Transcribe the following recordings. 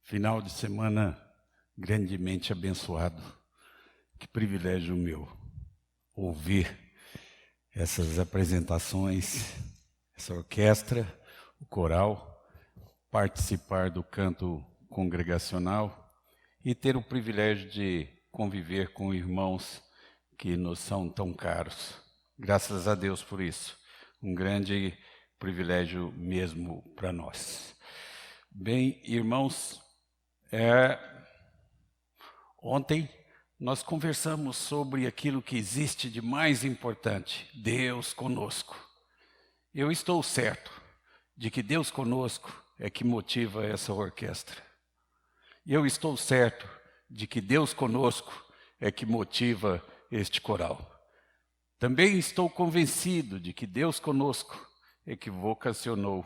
Final de semana grandemente abençoado. Que privilégio meu ouvir essas apresentações, essa orquestra, o coral, participar do canto congregacional e ter o privilégio de conviver com irmãos que nos são tão caros. Graças a Deus por isso. Um grande privilégio mesmo para nós. Bem, irmãos, ontem nós conversamos sobre aquilo que existe de mais importante, Deus conosco. Eu estou certo de que Deus conosco é que motiva essa orquestra. E eu estou certo de que Deus conosco é que motiva este coral. Também estou convencido de que Deus conosco é que vocacionou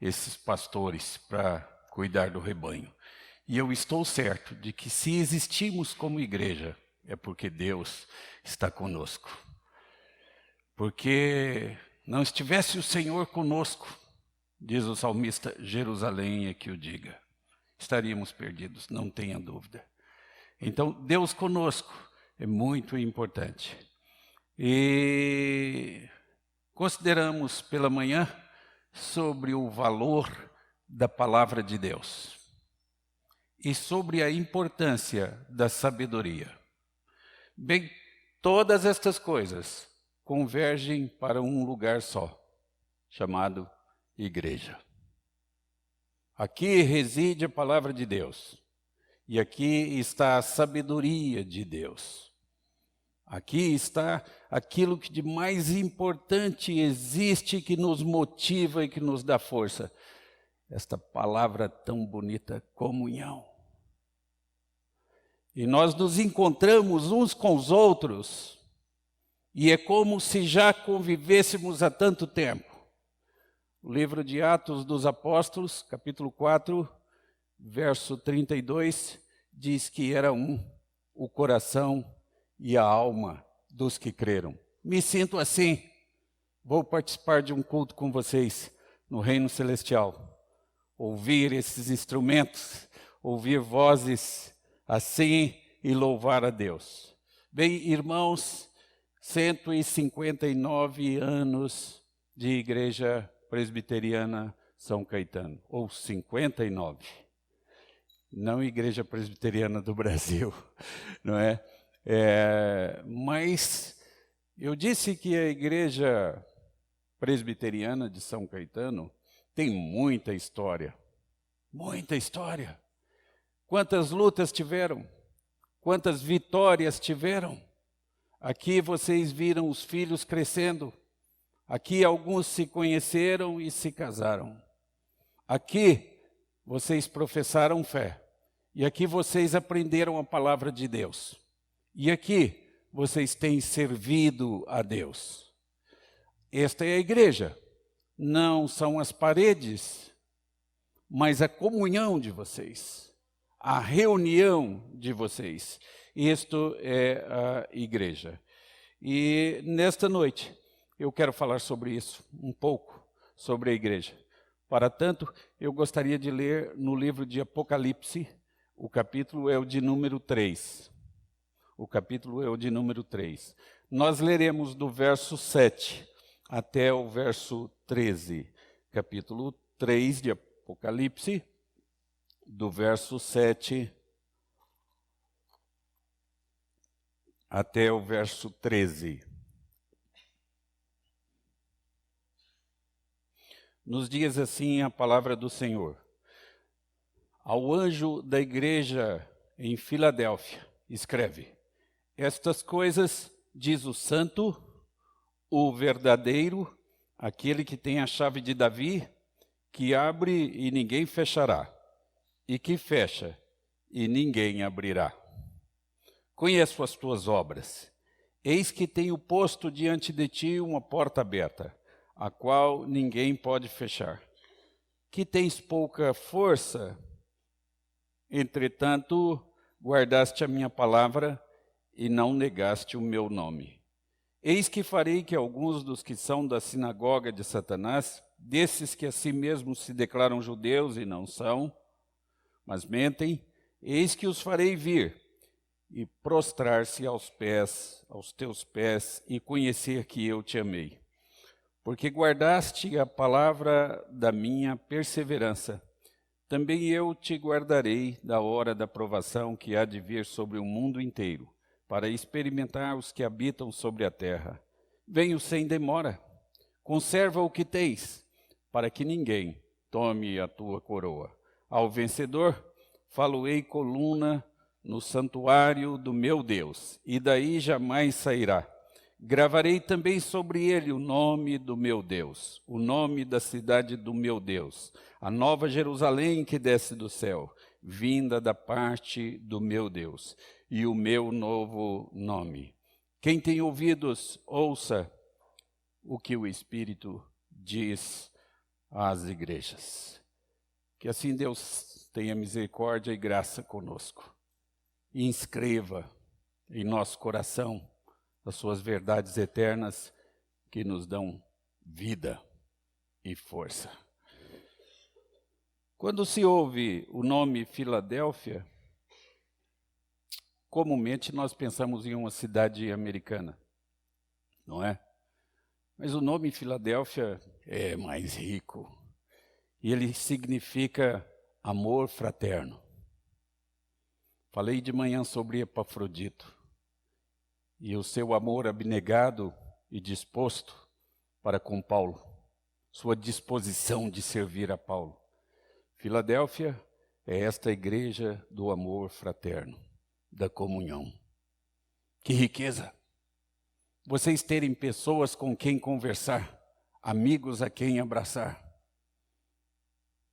esses pastores para cuidar do rebanho. E eu estou certo de que se existimos como igreja, é porque Deus está conosco. Porque não estivesse o Senhor conosco, diz o salmista, Jerusalém é que o diga. Estaríamos perdidos, não tenha dúvida. Então, Deus conosco é muito importante. E consideramos pela manhã sobre o valor da palavra de Deus e sobre a importância da sabedoria. Bem, todas estas coisas convergem para um lugar só, chamado igreja. Aqui reside a palavra de Deus, e aqui está a sabedoria de Deus. Aqui está aquilo que de mais importante existe, que nos motiva e que nos dá força. Esta palavra tão bonita, comunhão. E nós nos encontramos uns com os outros, e é como se já convivêssemos há tanto tempo. O livro de Atos dos Apóstolos, capítulo 4, verso 32, diz que era o coração e a alma dos que creram. Me sinto assim. Vou participar de um culto com vocês no Reino Celestial. Ouvir esses instrumentos, ouvir vozes assim e louvar a Deus. Bem, irmãos, 159 anos de Igreja Presbiteriana São Caetano, ou 59. Não Igreja Presbiteriana do Brasil, não é? Mas eu disse que a Igreja Presbiteriana de São Caetano tem muita história. Muita história. Quantas lutas tiveram? Quantas vitórias tiveram? Aqui vocês viram os filhos crescendo. Aqui alguns se conheceram e se casaram. Aqui vocês professaram fé. E aqui vocês aprenderam a palavra de Deus. E aqui vocês têm servido a Deus. Esta é a igreja. Não são as paredes, mas a comunhão de vocês. A reunião de vocês. Isto é a igreja. E nesta noite eu quero falar sobre isso, um pouco sobre a igreja. Para tanto, eu gostaria de ler no livro de Apocalipse, o capítulo é o de número 3. O capítulo é o de número 3. Nós leremos do verso 7 até o verso 13. Capítulo 3 de Apocalipse, do verso 7 até o verso 13. Nos diz assim a palavra do Senhor. Ao anjo da igreja em Filadélfia, escreve: estas coisas diz o santo, o verdadeiro, aquele que tem a chave de Davi, que abre e ninguém fechará, e que fecha e ninguém abrirá. Conheço as tuas obras. Eis que tenho posto diante de ti uma porta aberta, a qual ninguém pode fechar. Que tens pouca força, entretanto, guardaste a minha palavra e não negaste o meu nome. Eis que farei que alguns dos que são da sinagoga de Satanás, desses que a si mesmos se declaram judeus e não são, mas mentem, eis que os farei vir e prostrar-se aos teus pés, e conhecer que eu te amei. Porque guardaste a palavra da minha perseverança, também eu te guardarei da hora da provação que há de vir sobre o mundo inteiro, para experimentar os que habitam sobre a terra. Venho sem demora, conserva o que tens, para que ninguém tome a tua coroa. Ao vencedor, falo-ei coluna no santuário do meu Deus, e daí jamais sairá. Gravarei também sobre ele o nome do meu Deus, o nome da cidade do meu Deus, a nova Jerusalém que desce do céu, vinda da parte do meu Deus, e o meu novo nome. Quem tem ouvidos, ouça o que o Espírito diz às igrejas. Que assim Deus tenha misericórdia e graça conosco. E inscreva em nosso coração as suas verdades eternas que nos dão vida e força. Quando se ouve o nome Filadélfia, comumente nós pensamos em uma cidade americana, não é? Mas o nome Filadélfia é mais rico. E ele significa amor fraterno. Falei de manhã sobre Epafrodito e o seu amor abnegado e disposto para com Paulo, sua disposição de servir a Paulo. Filadélfia é esta igreja do amor fraterno, da comunhão. Que riqueza! Vocês terem pessoas com quem conversar, amigos a quem abraçar,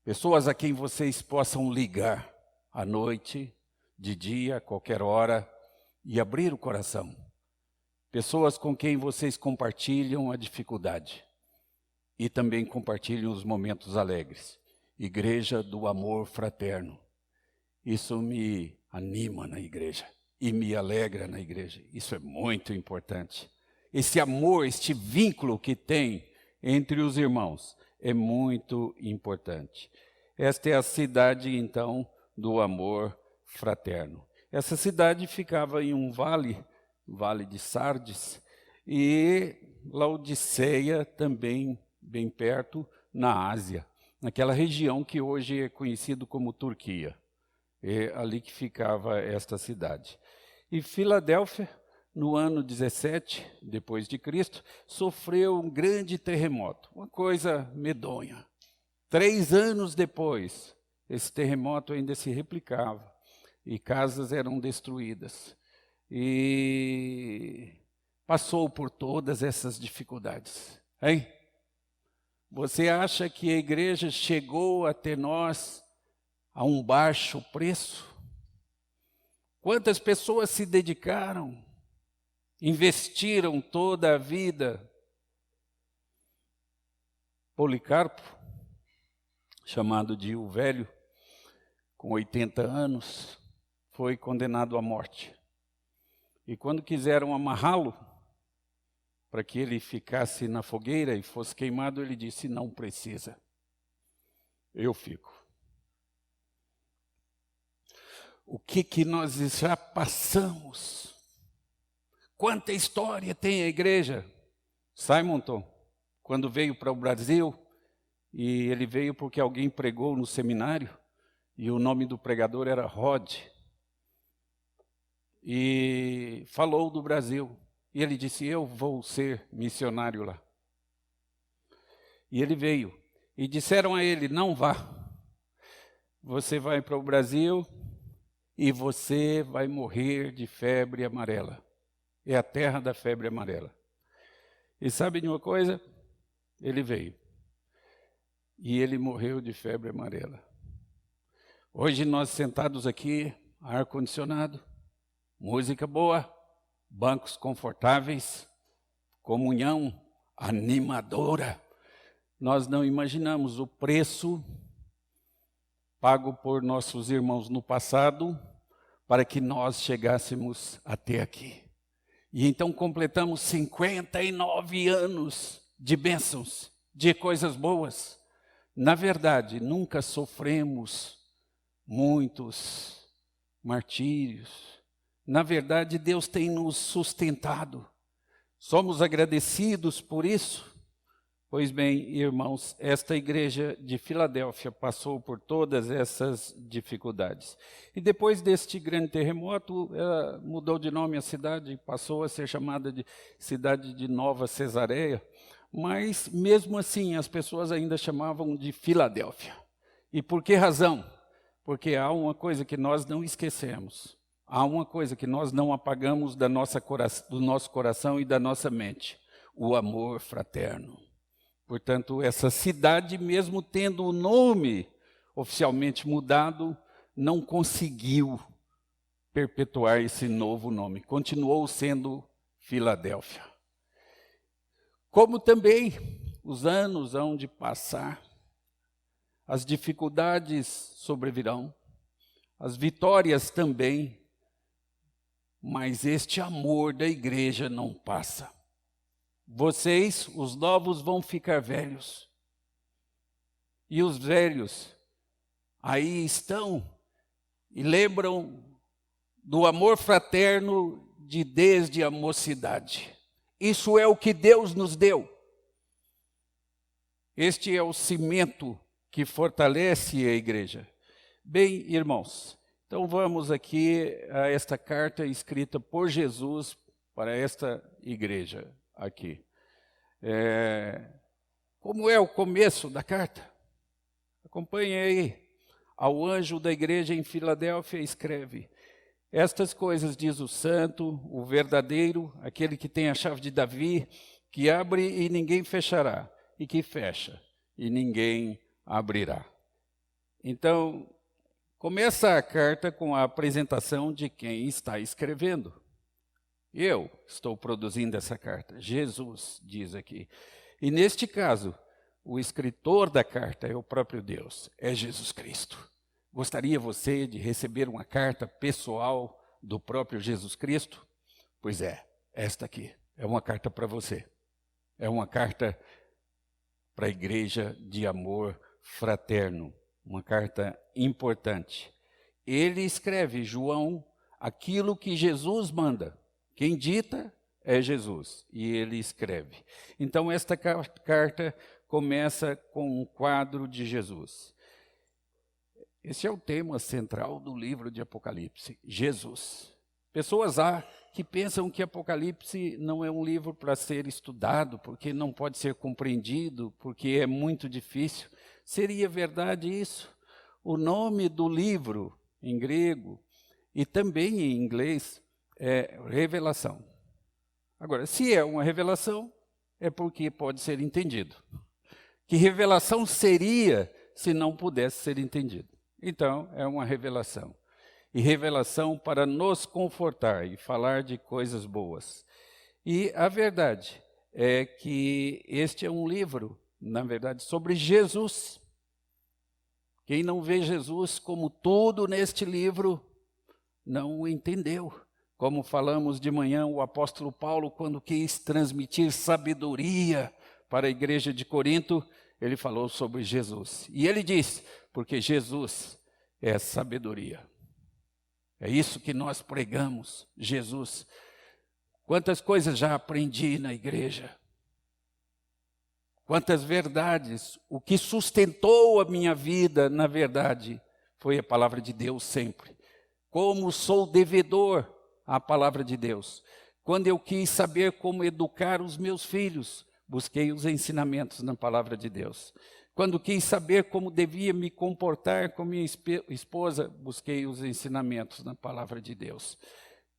pessoas a quem vocês possam ligar à noite, de dia, a qualquer hora, e abrir o coração. Pessoas com quem vocês compartilham a dificuldade e também compartilham os momentos alegres. Igreja do amor fraterno. Isso me anima na igreja e me alegra na igreja. Isso é muito importante. Esse amor, este vínculo que tem entre os irmãos é muito importante. Esta é a cidade, então, do amor fraterno. Essa cidade ficava em um vale de Sardes, e Laodiceia também bem perto, na Ásia, naquela região que hoje é conhecido como Turquia. É ali que ficava esta cidade. E Filadélfia, no ano 17 depois de Cristo, sofreu um grande terremoto, uma coisa medonha. 3 anos depois, esse terremoto ainda se replicava e casas eram destruídas. E passou por todas essas dificuldades. Hein? Você acha que a igreja chegou até nós a um baixo preço? Quantas pessoas se dedicaram, investiram toda a vida? Policarpo, chamado de o Velho, com 80 anos, foi condenado à morte. E quando quiseram amarrá-lo, para que ele ficasse na fogueira e fosse queimado, ele disse, não precisa, eu fico. O que nós já passamos? Quanta história tem a igreja? Simonton, quando veio para o Brasil, e ele veio porque alguém pregou no seminário, e o nome do pregador era Rod, e falou do Brasil. E ele disse, eu vou ser missionário lá. E ele veio. E disseram a ele, não vá. Você vai para o Brasil e você vai morrer de febre amarela. É a terra da febre amarela. E sabe de uma coisa? Ele veio. E ele morreu de febre amarela. Hoje nós sentados aqui, ar-condicionado, música boa, bancos confortáveis, comunhão animadora. Nós não imaginamos o preço pago por nossos irmãos no passado para que nós chegássemos até aqui. E então completamos 59 anos de bênçãos, de coisas boas. Na verdade, nunca sofremos muitos martírios. Na verdade, Deus tem nos sustentado. Somos agradecidos por isso? Pois bem, irmãos, esta igreja de Filadélfia passou por todas essas dificuldades. E depois deste grande terremoto, ela mudou de nome a cidade, passou a ser chamada de cidade de Nova Cesareia, mas mesmo assim as pessoas ainda chamavam de Filadélfia. E por que razão? Porque há uma coisa que nós não esquecemos, há uma coisa que nós não apagamos do nosso coração e da nossa mente: o amor fraterno. Portanto, essa cidade, mesmo tendo o nome oficialmente mudado, não conseguiu perpetuar esse novo nome. Continuou sendo Filadélfia. Como também os anos hão de passar, as dificuldades sobrevirão, as vitórias também, mas este amor da igreja não passa. Vocês, os novos, vão ficar velhos. E os velhos aí estão e lembram do amor fraterno desde a mocidade. Isso é o que Deus nos deu. Este é o cimento que fortalece a igreja. Bem, irmãos, então vamos aqui a esta carta escrita por Jesus para esta igreja aqui. Como é o começo da carta? Acompanhe aí. Ao anjo da igreja em Filadélfia escreve: estas coisas diz o santo, o verdadeiro, aquele que tem a chave de Davi, que abre e ninguém fechará, e que fecha e ninguém abrirá. Então, começa a carta com a apresentação de quem está escrevendo. Eu estou produzindo essa carta, Jesus diz aqui. E neste caso, o escritor da carta é o próprio Deus, é Jesus Cristo. Gostaria você de receber uma carta pessoal do próprio Jesus Cristo? Pois é, esta aqui é uma carta para você. É uma carta para a igreja de amor fraterno, uma carta importante. Ele escreve, João, aquilo que Jesus manda. Quem dita é Jesus, e ele escreve. Então, esta carta começa com um quadro de Jesus. Esse é o tema central do livro de Apocalipse, Jesus. Pessoas há que pensam que Apocalipse não é um livro para ser estudado, porque não pode ser compreendido, porque é muito difícil. Seria verdade isso? O nome do livro, em grego, e também em inglês, é revelação. Agora, se é uma revelação, é porque pode ser entendido. Que revelação seria se não pudesse ser entendido? Então, é uma revelação. E revelação para nos confortar e falar de coisas boas. E a verdade é que este é um livro, na verdade, sobre Jesus. Quem não vê Jesus como tudo neste livro, não o entendeu. Como falamos de manhã, o apóstolo Paulo, quando quis transmitir sabedoria para a igreja de Corinto, ele falou sobre Jesus. E ele diz, porque Jesus é sabedoria. É isso que nós pregamos, Jesus. Quantas coisas já aprendi na igreja. Quantas verdades. O que sustentou a minha vida, na verdade, foi a palavra de Deus sempre. Como sou devedor à palavra de Deus. Quando eu quis saber como educar os meus filhos, busquei os ensinamentos na palavra de Deus. Quando quis saber como devia me comportar com minha esposa, busquei os ensinamentos na palavra de Deus.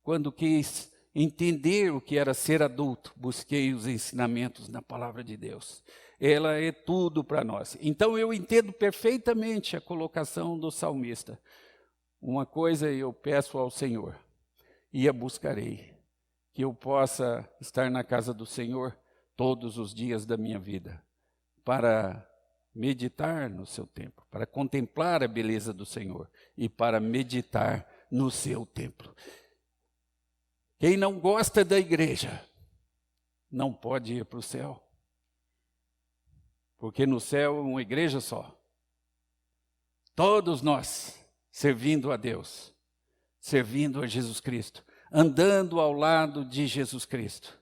Quando quis entender o que era ser adulto, busquei os ensinamentos na palavra de Deus. Ela é tudo para nós. Então eu entendo perfeitamente a colocação do salmista. Uma coisa eu peço ao Senhor, e a buscarei, que eu possa estar na casa do Senhor todos os dias da minha vida, para meditar no seu templo, para contemplar a beleza do Senhor e para meditar no seu templo. Quem não gosta da igreja, não pode ir para o céu, porque no céu é uma igreja só. Todos nós servindo a Deus, servindo a Jesus Cristo, andando ao lado de Jesus Cristo.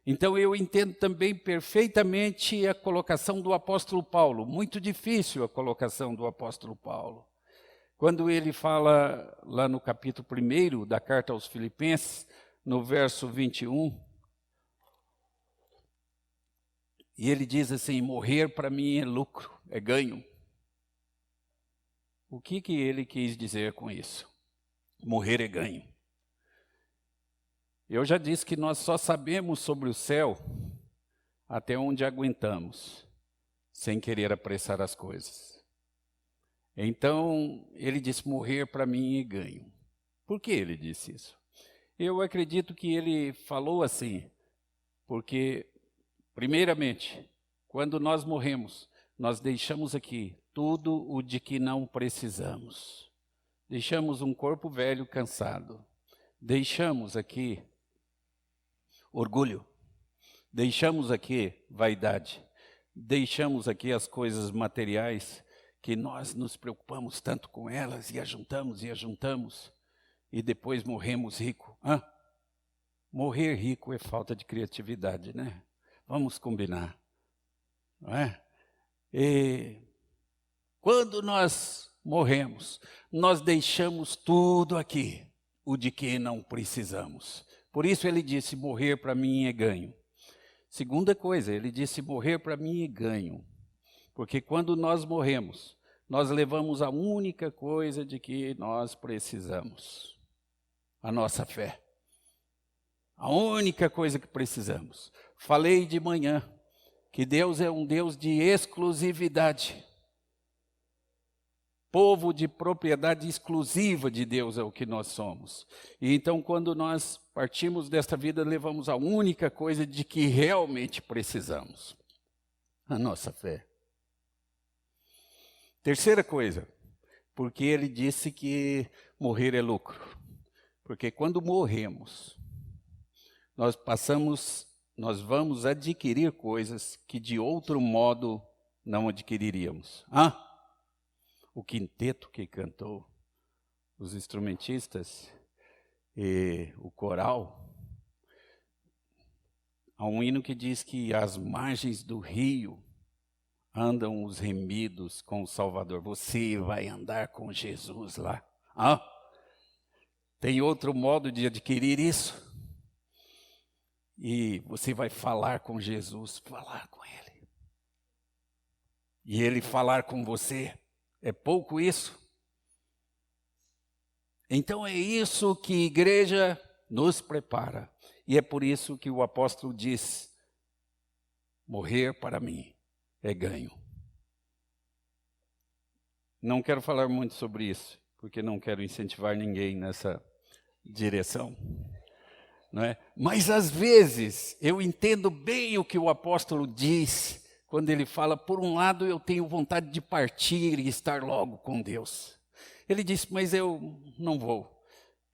Então eu entendo também perfeitamente a colocação do apóstolo Paulo, muito difícil a colocação do apóstolo Paulo. Quando ele fala lá no capítulo 1 da carta aos Filipenses, no verso 21, e ele diz assim: morrer para mim é lucro, é ganho. O que ele quis dizer com isso? Morrer é ganho. Eu já disse que nós só sabemos sobre o céu até onde aguentamos, sem querer apressar as coisas. Então, ele disse: morrer para mim é ganho. Por que ele disse isso? Eu acredito que ele falou assim, porque, primeiramente, quando nós morremos, nós deixamos aqui tudo o de que não precisamos. Deixamos um corpo velho cansado. Deixamos aqui orgulho. Deixamos aqui vaidade. Deixamos aqui as coisas materiais que nós nos preocupamos tanto com elas e ajuntamos e depois morremos rico. Morrer rico é falta de criatividade, né? Vamos combinar, não é? E quando nós morremos, nós deixamos tudo aqui, o de que não precisamos. Por isso ele disse: morrer para mim é ganho. Segunda coisa, ele disse: morrer para mim é ganho. Porque quando nós morremos, nós levamos a única coisa de que nós precisamos: a nossa fé. A única coisa que precisamos. Falei de manhã que Deus é um Deus de exclusividade. Povo de propriedade exclusiva de Deus é o que nós somos. E então, quando nós partimos desta vida, levamos a única coisa de que realmente precisamos: a nossa fé. Terceira coisa, porque ele disse que morrer é lucro. Porque quando morremos, nós vamos adquirir coisas que de outro modo não adquiriríamos. O quinteto que cantou, os instrumentistas e o coral. Há um hino que diz que às margens do rio andam os remidos com o Salvador. Você vai andar com Jesus lá. Tem outro modo de adquirir isso? E você vai falar com Jesus, falar com Ele. E Ele falar com você. É pouco isso? Então é isso que a igreja nos prepara. E é por isso que o apóstolo diz: morrer para mim é ganho. Não quero falar muito sobre isso, porque não quero incentivar ninguém nessa direção. Não é? Mas às vezes eu entendo bem o que o apóstolo diz, quando ele fala: por um lado eu tenho vontade de partir e estar logo com Deus. Ele disse: mas eu não vou,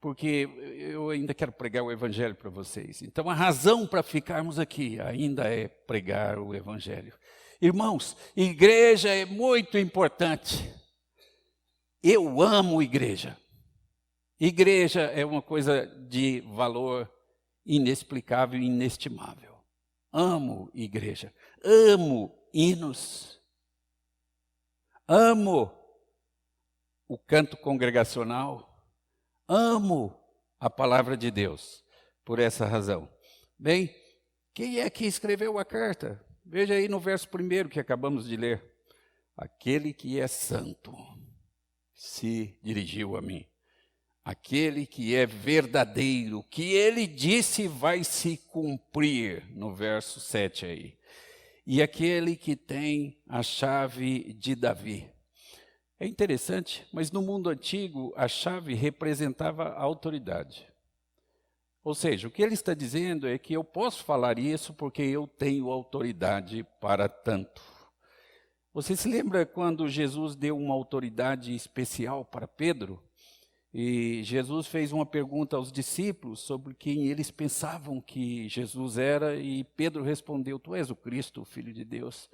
porque eu ainda quero pregar o evangelho para vocês. Então a razão para ficarmos aqui ainda é pregar o evangelho. Irmãos, igreja é muito importante. Eu amo igreja. Igreja é uma coisa de valor inexplicável e inestimável. Amo igreja, amo hinos, amo o canto congregacional, amo a palavra de Deus, por essa razão. Bem, quem é que escreveu a carta? Veja aí no verso 1 que acabamos de ler. Aquele que é santo se dirigiu a mim. Aquele que é verdadeiro, que ele disse vai se cumprir, no verso 7 aí. E aquele que tem a chave de Davi. É interessante, mas no mundo antigo a chave representava a autoridade. Ou seja, o que ele está dizendo é que eu posso falar isso porque eu tenho autoridade para tanto. Você se lembra quando Jesus deu uma autoridade especial para Pedro? E Jesus fez uma pergunta aos discípulos sobre quem eles pensavam que Jesus era, e Pedro respondeu: tu és o Cristo, o Filho de Deus.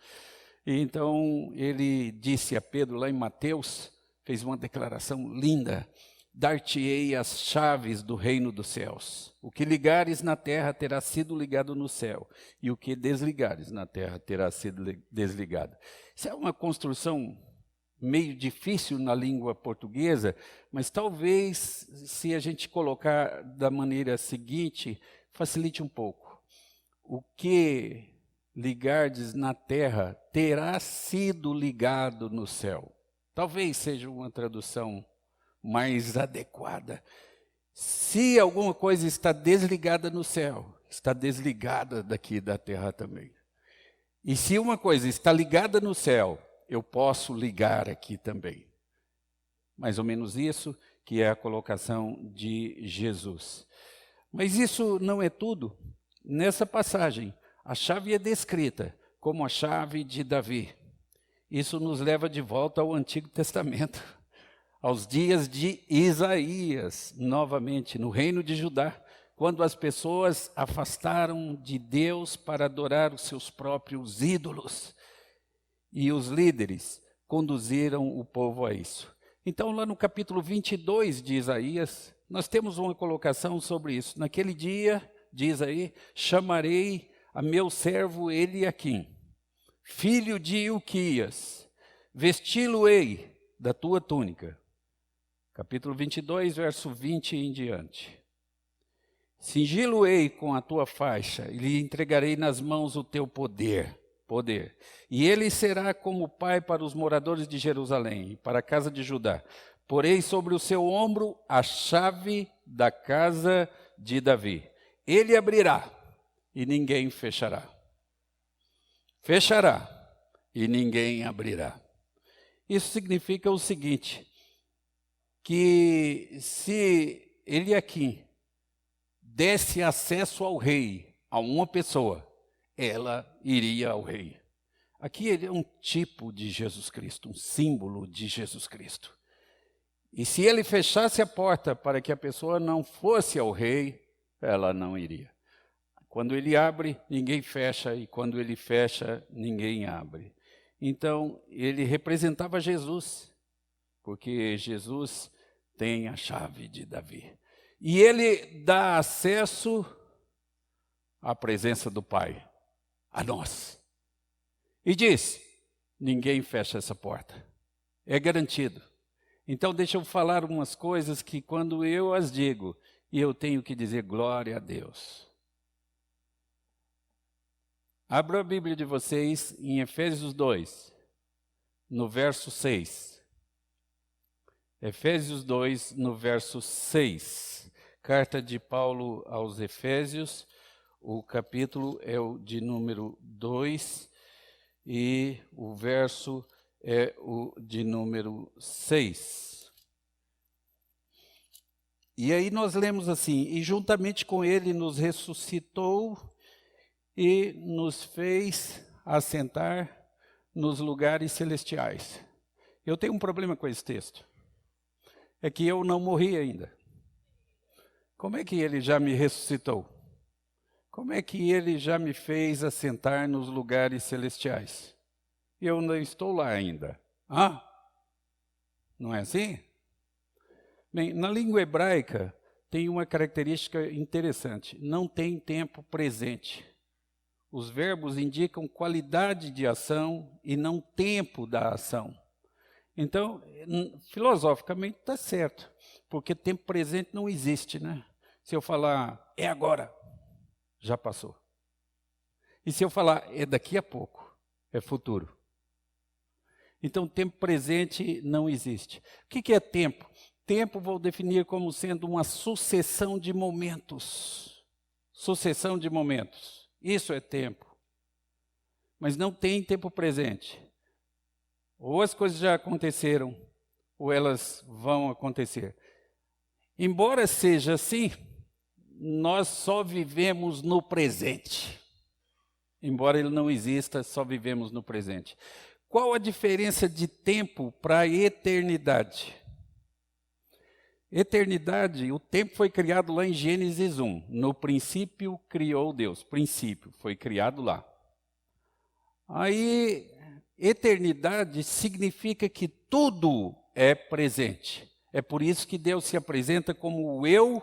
E então ele disse a Pedro, lá em Mateus, fez uma declaração linda. Dar-te-ei as chaves do reino dos céus. O que ligares na terra terá sido ligado no céu, e o que desligares na terra terá sido desligado. Isso é uma construção meio difícil na língua portuguesa, mas talvez, se a gente colocar da maneira seguinte, facilite um pouco. O que ligardes na terra terá sido ligado no céu. Talvez seja uma tradução mais adequada. Se alguma coisa está desligada no céu, está desligada daqui da terra também. E se uma coisa está ligada no céu, eu posso ligar aqui também. Mais ou menos isso que é a colocação de Jesus. Mas isso não é tudo. Nessa passagem, a chave é descrita como a chave de Davi. Isso nos leva de volta ao Antigo Testamento, aos dias de Isaías, novamente, no reino de Judá, quando as pessoas afastaram de Deus para adorar os seus próprios ídolos. E os líderes conduziram o povo a isso. Então, lá no capítulo 22 de Isaías, nós temos uma colocação sobre isso. Naquele dia, diz aí, chamarei a meu servo Eliaquim, filho de Ilquias, vesti-lo-ei da tua túnica. Capítulo 22, verso 20 em diante. Cingi-lo-ei com a tua faixa, e lhe entregarei nas mãos o teu poder. E ele será como pai para os moradores de Jerusalém, e para a casa de Judá. Porei sobre o seu ombro a chave da casa de Davi. Ele abrirá, e ninguém fechará. Fechará, e ninguém abrirá. Isso significa o seguinte, que se Eliaquim desse acesso ao rei a uma pessoa, ela iria ao rei. Aqui ele é um tipo de Jesus Cristo, um símbolo de Jesus Cristo. E se ele fechasse a porta para que a pessoa não fosse ao rei, ela não iria. Quando ele abre, ninguém fecha, e quando ele fecha, ninguém abre. Então, ele representava Jesus, porque Jesus tem a chave de Davi. E ele dá acesso à presença do Pai, a nós. E diz, ninguém fecha essa porta. É garantido. Então, deixa eu falar umas coisas que quando eu as digo, e eu tenho que dizer glória a Deus. Abra a Bíblia de vocês em Efésios 2, no verso 6. Efésios 2, no verso 6. Carta de Paulo aos Efésios, o capítulo é o de número 2 e o verso é o de número 6. E aí nós lemos assim, e juntamente com ele nos ressuscitou e nos fez assentar nos lugares celestiais. Eu tenho um problema com esse texto. É que eu não morri ainda. Como é que ele já me ressuscitou? Como é que ele já me fez assentar nos lugares celestiais? Eu não estou lá ainda. Ah? Não é assim? Bem, na língua hebraica tem uma característica interessante. Não tem tempo presente. Os verbos indicam qualidade de ação e não tempo da ação. Então, filosoficamente está certo, porque tempo presente não existe, né? Se eu falar, é agora, já passou. E se eu falar, é daqui a pouco, é futuro. Então, tempo presente não existe. O que é tempo? Tempo vou definir como sendo uma sucessão de momentos. Sucessão de momentos. Isso é tempo. Mas não tem tempo presente. Ou as coisas já aconteceram, ou elas vão acontecer. Embora seja assim, nós só vivemos no presente. Embora ele não exista, só vivemos no presente. Qual a diferença de tempo para a eternidade? Eternidade, o tempo foi criado lá em Gênesis 1. No princípio criou Deus. Princípio, foi criado lá. Aí, eternidade significa que tudo é presente. É por isso que Deus se apresenta como o eu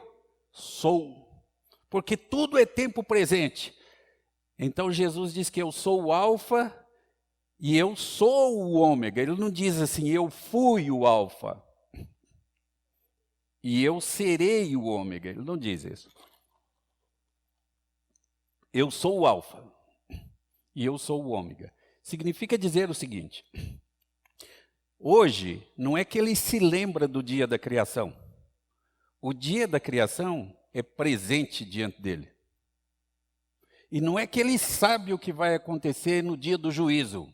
sou. Porque tudo é tempo presente. Então Jesus diz que eu sou o alfa e eu sou o ômega. Ele não diz assim, eu fui o alfa e eu serei o ômega. Ele não diz isso. Eu sou o alfa e eu sou o ômega. Significa dizer o seguinte: hoje não é que ele se lembra do dia da criação. O dia da criação é presente diante dele. E não é que ele sabe o que vai acontecer no dia do juízo.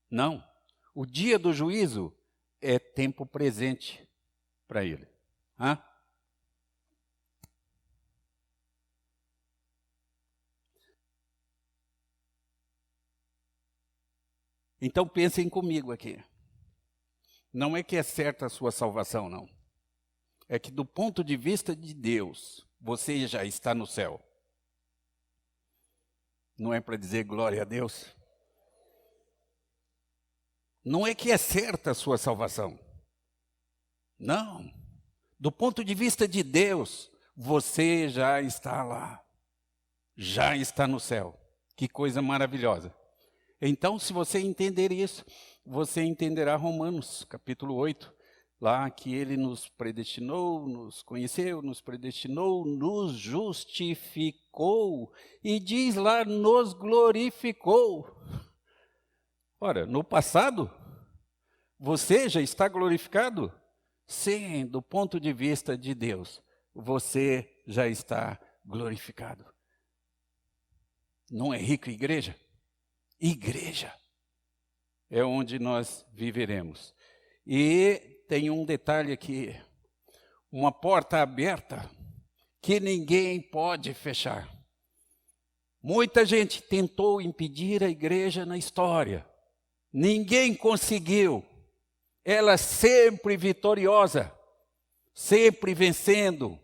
Não. O dia do juízo é tempo presente para ele. Hã? Então pensem comigo aqui. Não é que é certa a sua salvação, não. É que do ponto de vista de Deus, você já está no céu. Não é para dizer glória a Deus? Não é que é certa a sua salvação. Não. Do ponto de vista de Deus, você já está lá. Já está no céu. Que coisa maravilhosa. Então, se você entender isso, você entenderá Romanos, capítulo 8, lá que ele nos predestinou, nos conheceu, nos predestinou, nos justificou e diz lá, nos glorificou. Ora, no passado, você já está glorificado? Sim, do ponto de vista de Deus, você já está glorificado. Não é rico igreja? Igreja é onde nós viveremos. E tem um detalhe aqui, uma porta aberta que ninguém pode fechar. Muita gente tentou impedir a igreja na história. Ninguém conseguiu. Ela sempre vitoriosa, sempre vencendo.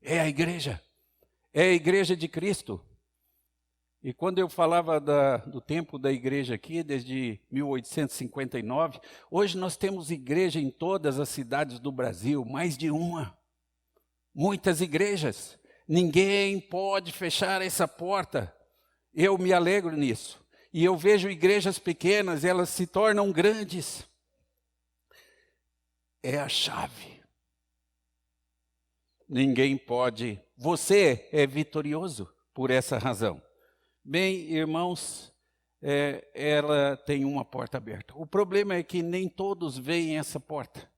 É a igreja de Cristo. E quando eu falava do tempo da igreja aqui, desde 1859, hoje nós temos igreja em todas as cidades do Brasil, mais de uma. Muitas igrejas. Ninguém pode fechar essa porta. Eu me alegro nisso. E eu vejo igrejas pequenas, elas se tornam grandes. É a chave. Ninguém pode. Você é vitorioso por essa razão. Bem, irmãos, ela tem uma porta aberta. O problema é que nem todos veem essa porta,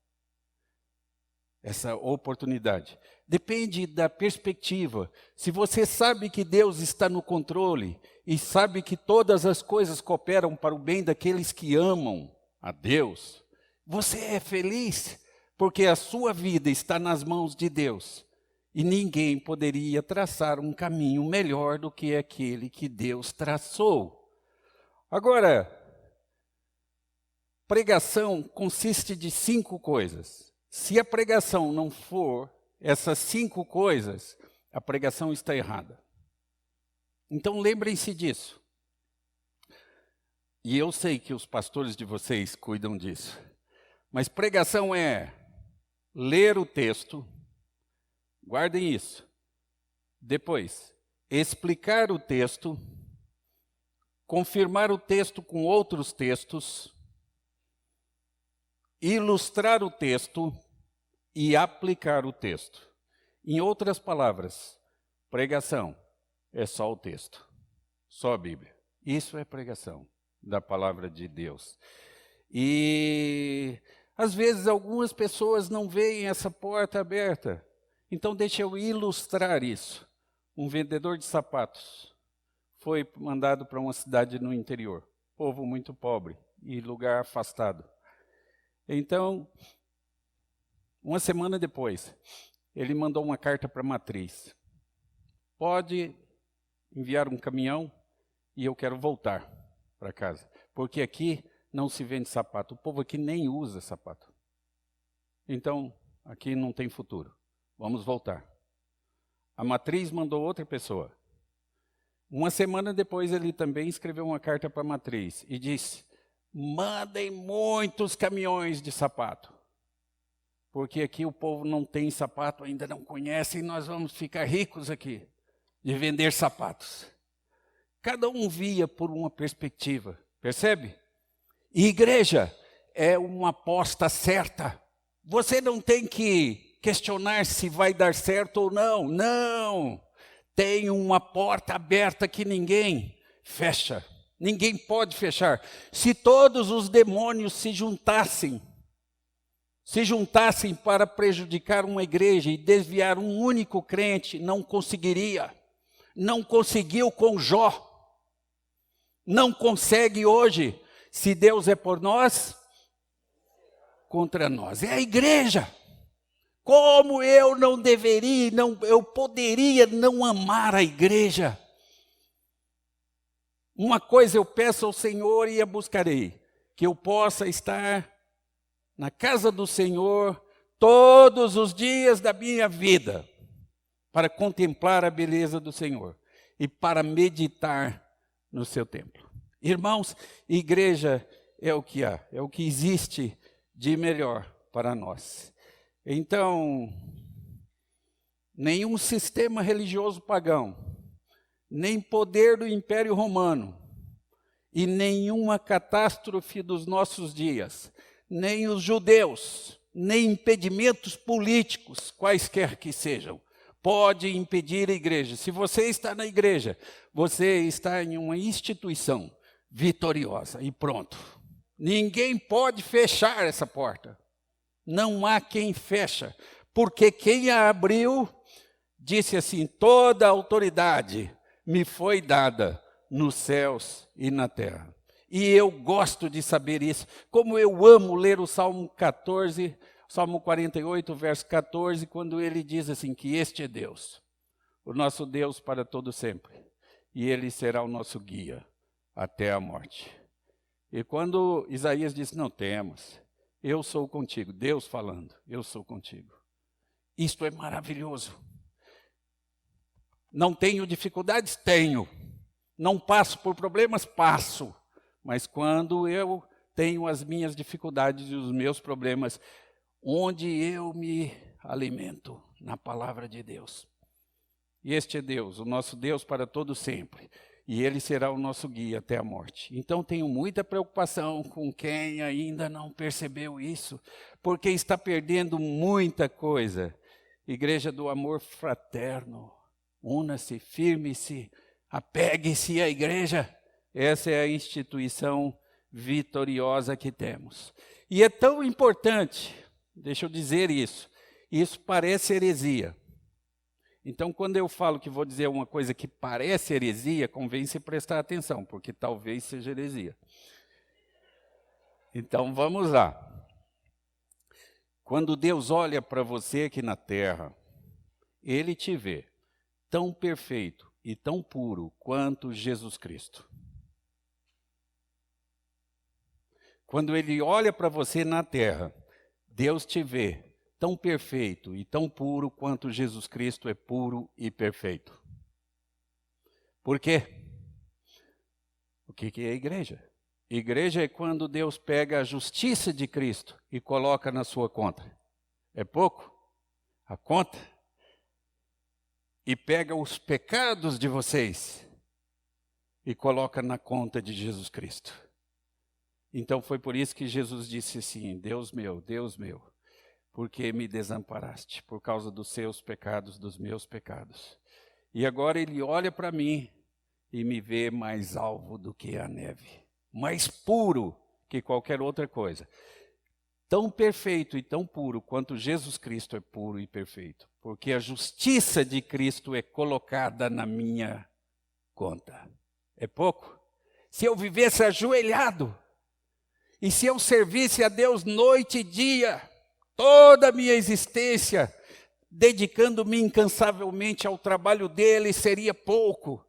essa oportunidade. Depende da perspectiva. Se você sabe que Deus está no controle e sabe que todas as coisas cooperam para o bem daqueles que amam a Deus, você é feliz, porque a sua vida está nas mãos de Deus. E ninguém poderia traçar um caminho melhor do que aquele que Deus traçou. Agora, pregação consiste de 5 coisas. Se a pregação não for essas 5 coisas, a pregação está errada. Então lembrem-se disso. E eu sei que os pastores de vocês cuidam disso. Mas pregação é ler o texto. Guardem isso. Depois, explicar o texto, confirmar o texto com outros textos, ilustrar o texto e aplicar o texto. Em outras palavras, pregação é só o texto, só a Bíblia. Isso é pregação da palavra de Deus. E às vezes algumas pessoas não veem essa porta aberta. Então deixa eu ilustrar isso. Um vendedor de sapatos foi mandado para uma cidade no interior, povo muito pobre e lugar afastado. Então, uma semana depois, ele mandou uma carta para a matriz. Pode enviar um caminhão e eu quero voltar para casa, porque aqui não se vende sapato. O povo aqui nem usa sapato. Então, aqui não tem futuro. Vamos voltar. A matriz mandou outra pessoa. Uma semana depois, ele também escreveu uma carta para a matriz e disse: mandem muitos caminhões de sapato. porque aqui o povo não tem sapato, ainda não conhece, e nós vamos ficar ricos aqui de vender sapatos. Cada um via por uma perspectiva, percebe? E igreja é uma aposta certa. Você não tem que questionar se vai dar certo ou não. Não! Tem uma porta aberta que ninguém fecha. Ninguém pode fechar. Se todos os demônios se juntassem para prejudicar uma igreja e desviar um único crente, não conseguiria. Não conseguiu com Jó. Não consegue hoje. Se Deus é por nós, contra nós. É a igreja. Como eu não deveria, eu poderia não amar a igreja. Uma coisa eu peço ao Senhor e a buscarei, que eu possa estar na casa do Senhor todos os dias da minha vida, para contemplar a beleza do Senhor e para meditar no seu templo. Irmãos, igreja é o que há, é o que existe de melhor para nós. Então, nenhum sistema religioso pagão, nem poder do Império Romano, e nenhuma catástrofe dos nossos dias, nem os judeus, nem impedimentos políticos, quaisquer que sejam, pode impedir a igreja. Se você está na igreja, você está em uma instituição vitoriosa e pronto. Ninguém pode fechar essa porta. Não há quem fecha, porque quem a abriu disse assim: toda a autoridade me foi dada nos céus e na terra. E eu gosto de saber isso, como eu amo ler o Salmo 14, Salmo 48, verso 14, quando ele diz assim, que este é Deus, o nosso Deus para todo sempre, e ele será o nosso guia até a morte. E quando Isaías diz, não temas, eu sou contigo, Deus falando, eu sou contigo. Isto é maravilhoso. Não tenho dificuldades? Tenho. Não passo por problemas? Passo. Mas quando eu tenho as minhas dificuldades e os meus problemas, onde eu me alimento? Na palavra de Deus. E este é Deus, o nosso Deus para todo sempre. E ele será o nosso guia até a morte. Então tenho muita preocupação com quem ainda não percebeu isso, porque está perdendo muita coisa. Igreja do amor fraterno, una-se, firme-se, apegue-se à igreja. Essa é a instituição vitoriosa que temos. E é tão importante, deixa eu dizer isso parece heresia. Então, quando eu falo que vou dizer uma coisa que parece heresia, convém se prestar atenção, porque talvez seja heresia. Então, vamos lá. Quando Deus olha para você aqui na terra, Ele te vê tão perfeito e tão puro quanto Jesus Cristo. Quando Ele olha para você na terra, Deus te vê tão perfeito e tão puro quanto Jesus Cristo é puro e perfeito. Por quê? O que é a igreja? Igreja é quando Deus pega a justiça de Cristo e coloca na sua conta. É pouco? A conta? E pega os pecados de vocês e coloca na conta de Jesus Cristo. Então foi por isso que Jesus disse assim, Deus meu, porque me desamparaste por causa dos seus pecados, dos meus pecados. E agora ele olha para mim e me vê mais alvo do que a neve, mais puro que qualquer outra coisa. Tão perfeito e tão puro quanto Jesus Cristo é puro e perfeito, porque a justiça de Cristo é colocada na minha conta. É pouco? Se eu vivesse ajoelhado, e se eu servisse a Deus noite e dia, toda a minha existência, dedicando-me incansavelmente ao trabalho dele, seria pouco.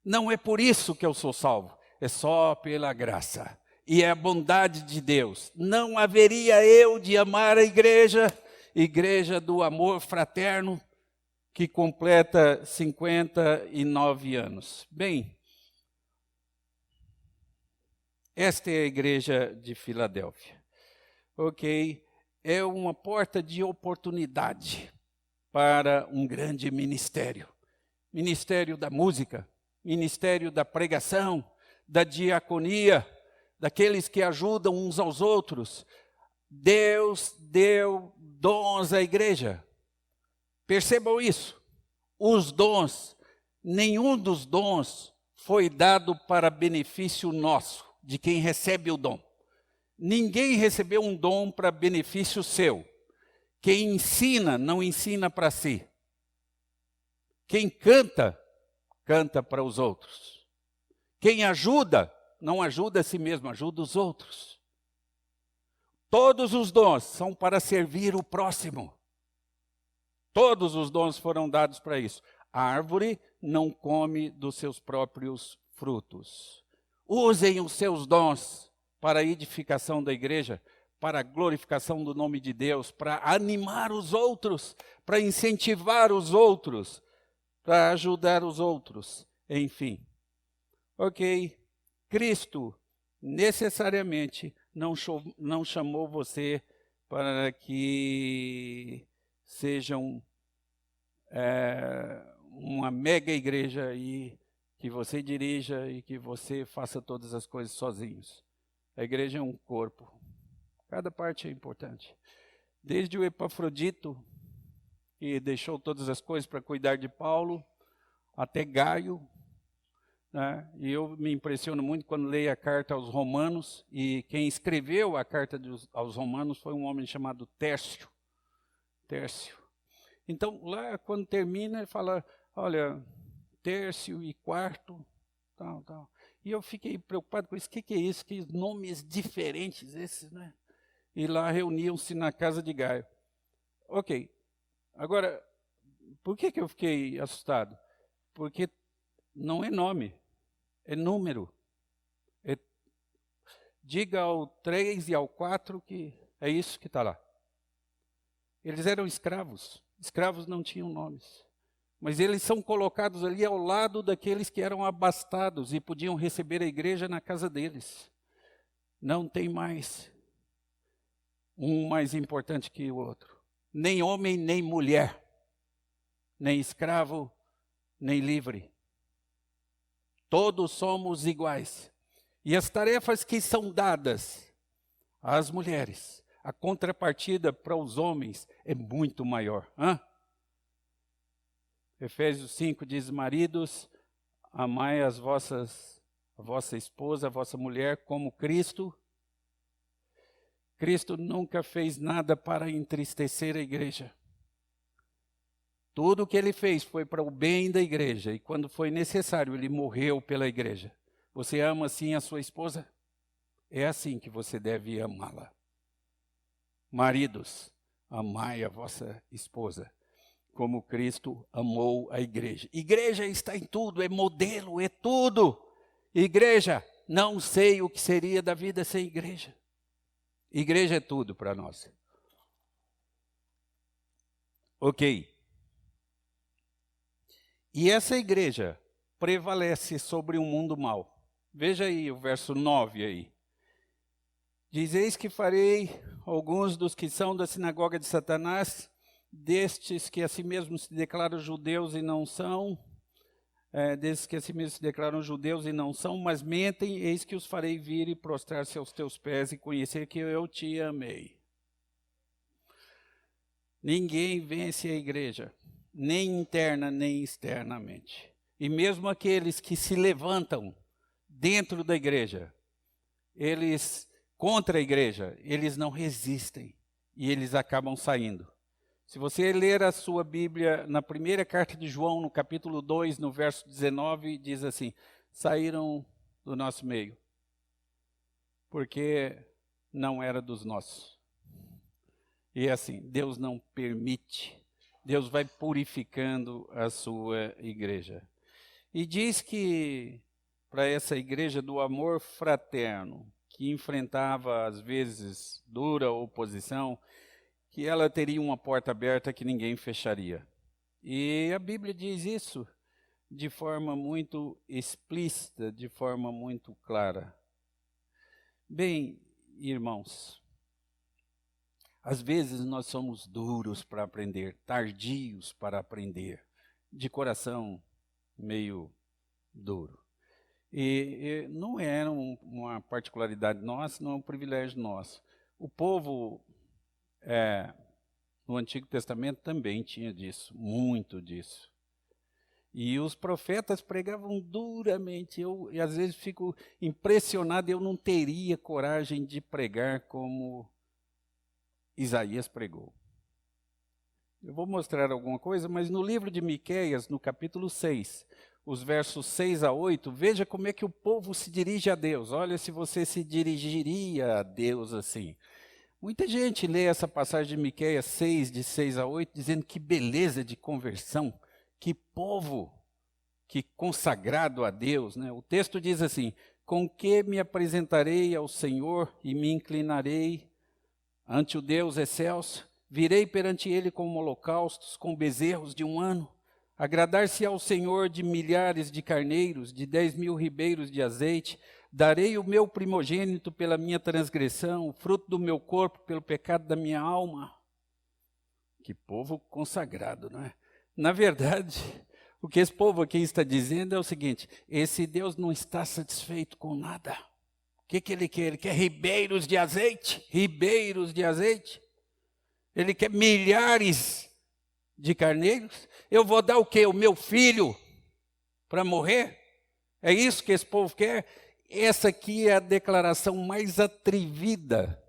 Não é por isso que eu sou salvo, é só pela graça. E é a bondade de Deus. Não haveria eu de amar a igreja do amor fraterno, que completa 59 anos. Bem, esta é a igreja de Filadélfia. Ok. é uma porta de oportunidade para um grande ministério. Ministério da música, ministério da pregação, da diaconia, daqueles que ajudam uns aos outros. Deus deu dons à igreja. Percebam isso. Os dons, nenhum dos dons foi dado para benefício nosso, de quem recebe o dom. Ninguém recebeu um dom para benefício seu. Quem ensina, não ensina para si. Quem canta, canta para os outros. Quem ajuda, não ajuda a si mesmo, ajuda os outros. Todos os dons são para servir o próximo. Todos os dons foram dados para isso. A árvore não come dos seus próprios frutos. Usem os seus dons para a edificação da igreja, para a glorificação do nome de Deus, para animar os outros, para incentivar os outros, para ajudar os outros, enfim. Ok, Cristo necessariamente não chamou você para que sejam uma mega igreja e que você dirija e que você faça todas as coisas sozinhos. A igreja é um corpo. Cada parte é importante. Desde o Epafrodito, que deixou todas as coisas para cuidar de Paulo, até Gaio, né? E eu me impressiono muito quando leio a carta aos Romanos, e quem escreveu a carta aos Romanos foi um homem chamado Tércio. Então, lá quando termina, ele fala, olha, Tércio e Quarto, tal. E eu fiquei preocupado com isso. O que é isso? Que nomes diferentes esses, né? E lá reuniam-se na casa de Gaio. Ok. Agora, por que eu fiquei assustado? Porque não é nome, é número. Diga ao 3 e ao 4 que é isso que está lá. Eles eram escravos. Escravos não tinham nomes. Mas eles são colocados ali ao lado daqueles que eram abastados e podiam receber a igreja na casa deles. Não tem mais um mais importante que o outro. Nem homem, nem mulher. Nem escravo, nem livre. Todos somos iguais. E as tarefas que são dadas às mulheres, a contrapartida para os homens é muito maior. Efésios 5 diz, maridos, amai a vossa esposa, a vossa mulher, como Cristo. Cristo nunca fez nada para entristecer a igreja. Tudo o que ele fez foi para o bem da igreja. E quando foi necessário, ele morreu pela igreja. Você ama assim a sua esposa? É assim que você deve amá-la. Maridos, amai a vossa esposa, como Cristo amou a igreja. Igreja está em tudo, é modelo, é tudo. Igreja, não sei o que seria da vida sem igreja. Igreja é tudo para nós. Ok. E essa igreja prevalece sobre um mundo mau. Veja aí o verso 9 aí. Diz, eis que farei alguns dos que são da sinagoga de Satanás, destes que a si mesmos se declaram judeus e não são, desses que a si mesmos se declaram judeus e não são, mas mentem, eis que os farei vir e prostrar-se aos teus pés e conhecer que eu te amei. Ninguém vence a igreja, nem interna, nem externamente. E mesmo aqueles que se levantam dentro da igreja, eles contra a igreja, eles não resistem e eles acabam saindo. Se você ler a sua Bíblia na primeira carta de João, no capítulo 2, no verso 19, diz assim, saíram do nosso meio, porque não era dos nossos. E assim, Deus não permite, Deus vai purificando a sua igreja. E diz que para essa igreja do amor fraterno, que enfrentava às vezes dura oposição, que ela teria uma porta aberta que ninguém fecharia. E a Bíblia diz isso de forma muito explícita, de forma muito clara. Bem, irmãos, Às vezes nós somos duros para aprender, tardios para aprender, de coração meio duro. E não era uma particularidade nossa, não é um privilégio nosso. O povo no Antigo Testamento também tinha disso, muito disso. E os profetas pregavam duramente. Eu às vezes fico impressionado, eu não teria coragem de pregar como Isaías pregou. Eu vou mostrar alguma coisa, mas no livro de Miqueias, no capítulo 6, os versos 6 a 8, veja como é que o povo se dirige a Deus. Olha se você se dirigiria a Deus assim. Muita gente lê essa passagem de Miqueias 6, de 6 a 8, dizendo que beleza de conversão, que povo, que consagrado a Deus, né? O texto diz assim: com que me apresentarei ao Senhor e me inclinarei ante o Deus excelso? Virei perante ele com holocaustos, com bezerros de 1 ano. Agradar-se ao Senhor de milhares de carneiros, de 10.000 ribeiros de azeite. Darei o meu primogênito pela minha transgressão, o fruto do meu corpo pelo pecado da minha alma. Que povo consagrado, não é? Na verdade, o que esse povo aqui está dizendo é o seguinte: esse Deus não está satisfeito com nada. O que ele quer? Ele quer ribeiros de azeite, ribeiros de azeite. Ele quer milhares de carneiros. Eu vou dar o quê? O meu filho para morrer? É isso que esse povo quer? Essa aqui é a declaração mais atrevida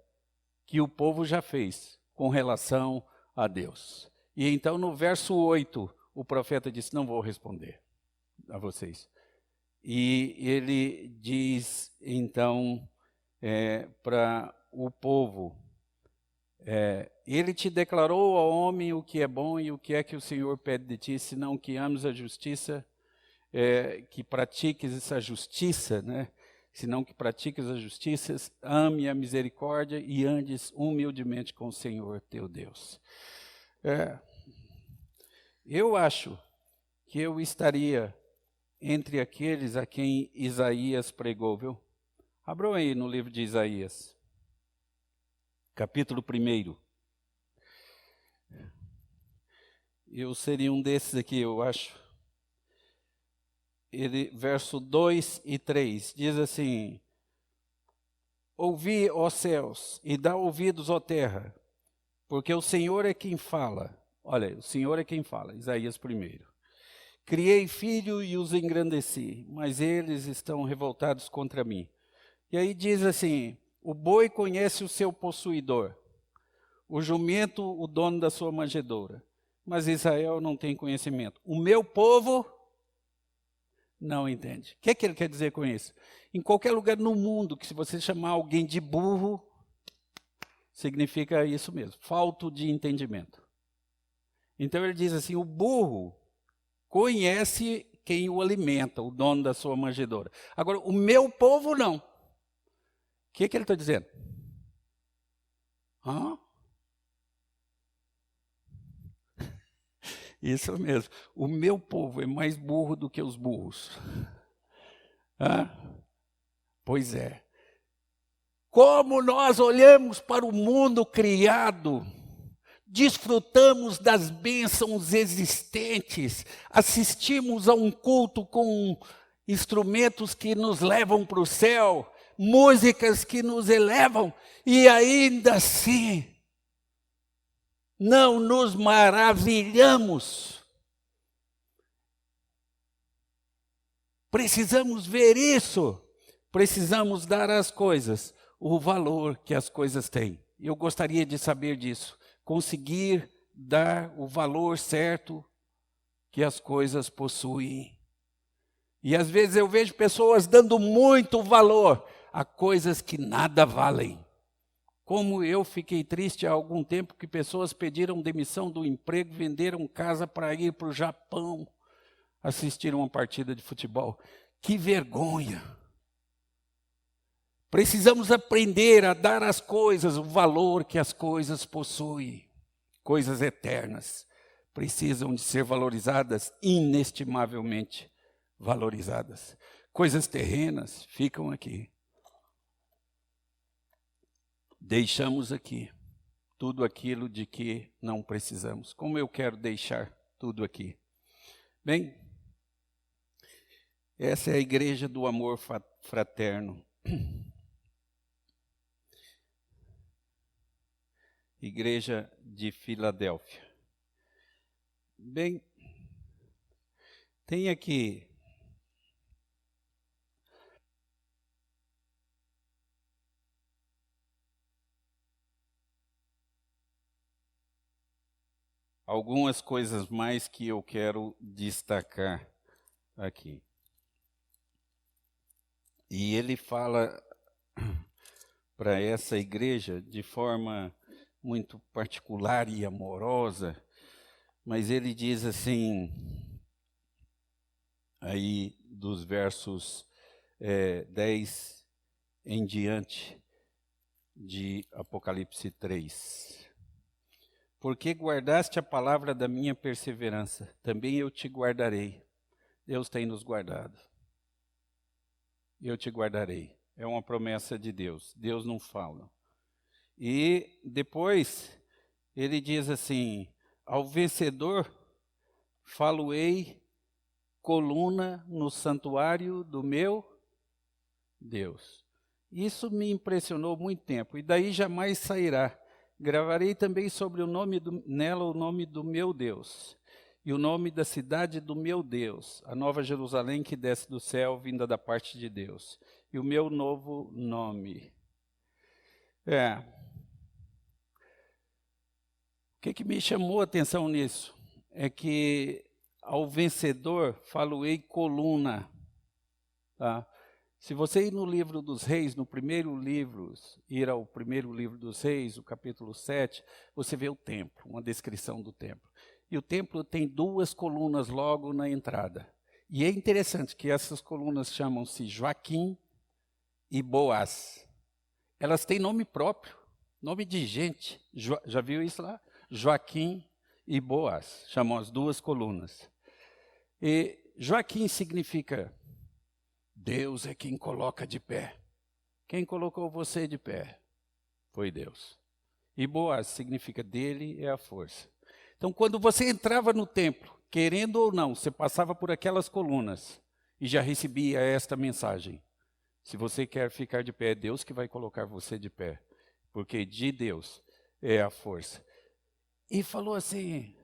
que o povo já fez com relação a Deus. E então no verso 8, o profeta disse: não vou responder a vocês. E ele diz então para o povo, ele te declarou ao homem o que é bom e o que é que o Senhor pede de ti, senão que ames a justiça, que pratiques essa justiça, né? Senão que pratiques a justiça, ame a misericórdia e andes humildemente com o Senhor teu Deus. Eu acho que eu estaria entre aqueles a quem Isaías pregou, viu? Abram aí no livro de Isaías, capítulo 1. Eu seria um desses aqui, eu acho. Verso 2 e 3, diz assim: ouvi, ó céus, e dá ouvidos, ó terra, porque o Senhor é quem fala. Olha, o Senhor é quem fala, Isaías 1. Criei filho e os engrandeci, mas eles estão revoltados contra mim. E aí diz assim: o boi conhece o seu possuidor, o jumento o dono da sua manjedoura, mas Israel não tem conhecimento. O meu povo não entende. O que é que ele quer dizer com isso? Em qualquer lugar no mundo que se você chamar alguém de burro, significa isso mesmo, falta de entendimento. Então ele diz assim: o burro conhece quem o alimenta, o dono da sua manjedoura. Agora, o meu povo não. O que ele está dizendo? Isso mesmo. O meu povo é mais burro do que os burros. Pois é. Como nós olhamos para o mundo criado, desfrutamos das bênçãos existentes, assistimos a um culto com instrumentos que nos levam para o céu, músicas que nos elevam, e ainda assim não nos maravilhamos. Precisamos ver isso. Precisamos dar às coisas o valor que as coisas têm. Eu gostaria de saber disso. Conseguir dar o valor certo que as coisas possuem. E às vezes eu vejo pessoas dando muito valor a coisas que nada valem. Como eu fiquei triste há algum tempo que pessoas pediram demissão do emprego, venderam casa para ir para o Japão assistir uma partida de futebol. Que vergonha! Precisamos aprender a dar às coisas o valor que as coisas possuem. Coisas eternas precisam de ser valorizadas, inestimavelmente valorizadas. Coisas terrenas ficam aqui. Deixamos aqui. tudo aquilo de que não precisamos. Como eu quero deixar tudo aqui? Bem, essa é a igreja do amor fraterno. Igreja de Filadélfia. Bem, tem aqui algumas coisas mais que eu quero destacar aqui. E ele fala para essa igreja de forma muito particular e amorosa, mas ele diz assim, aí dos versos 10 em diante de Apocalipse 3. Porque guardaste a palavra da minha perseverança, também eu te guardarei. Deus tem nos guardado. Eu te guardarei. É uma promessa de Deus. Deus não fala. E depois ele diz assim, ao vencedor falo-ei coluna no santuário do meu Deus. Isso me impressionou muito tempo, e daí jamais sairá. Gravarei também sobre nela o nome do meu Deus, e o nome da cidade do meu Deus, a nova Jerusalém que desce do céu, vinda da parte de Deus, e o meu novo nome. O que me chamou a atenção nisso? É que ao vencedor falo-ei coluna. Tá? Se você ir no livro dos reis, no primeiro livro, ir ao primeiro livro dos reis, o capítulo 7, você vê o templo, uma descrição do templo. E o templo tem 2 colunas logo na entrada. E é interessante que essas colunas chamam-se Joaquim e Boaz. Elas têm nome próprio, nome de gente. Já viu isso lá? Joaquim e Boaz, chamam as 2 colunas. E Joaquim significa Deus é quem coloca de pé. Quem colocou você de pé foi Deus. E Boaz significa dele é a força. Então, quando você entrava no templo, querendo ou não, você passava por aquelas colunas e já recebia esta mensagem. Se você quer ficar de pé, é Deus que vai colocar você de pé. Porque de Deus é a força. E falou assim,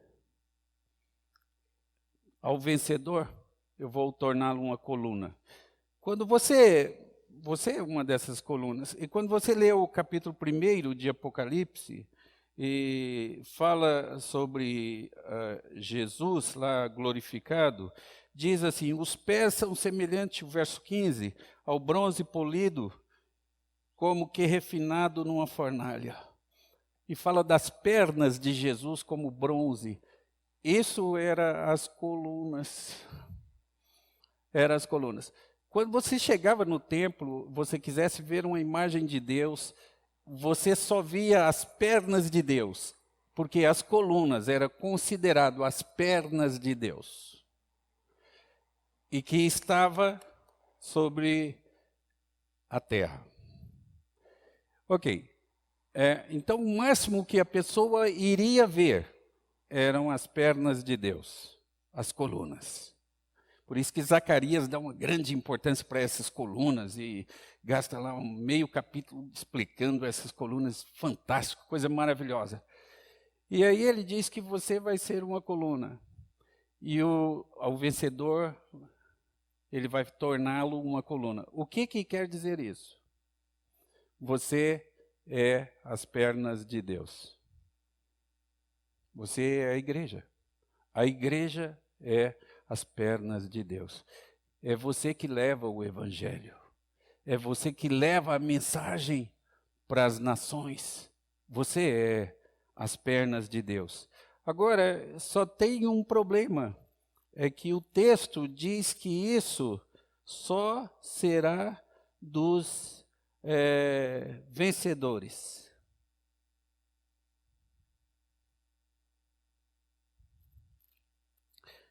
ao vencedor, eu vou torná-lo uma coluna. Quando você é uma dessas colunas, e quando você lê o capítulo 1 de Apocalipse, e fala sobre Jesus lá glorificado, diz assim, os pés são semelhantes, o verso 15, ao bronze polido, como que refinado numa fornalha. E fala das pernas de Jesus como bronze. Isso era as colunas. Eram as colunas. Quando você chegava no templo, você quisesse ver uma imagem de Deus, você só via as pernas de Deus, porque as colunas eram considerado as pernas de Deus. E que estava sobre a terra. Ok. Então, o máximo que a pessoa iria ver eram as pernas de Deus, as colunas. Por isso que Zacarias dá uma grande importância para essas colunas e gasta lá um meio capítulo explicando essas colunas, fantástico, coisa maravilhosa. E aí ele diz que você vai ser uma coluna. E ao vencedor, ele vai torná-lo uma coluna. O que quer dizer isso? Você é as pernas de Deus. Você é a igreja. A igreja é as pernas de Deus. É você que leva o evangelho. É você que leva a mensagem para as nações. Você é as pernas de Deus. Agora, só tem um problema. É que o texto diz que isso só será dos vencedores.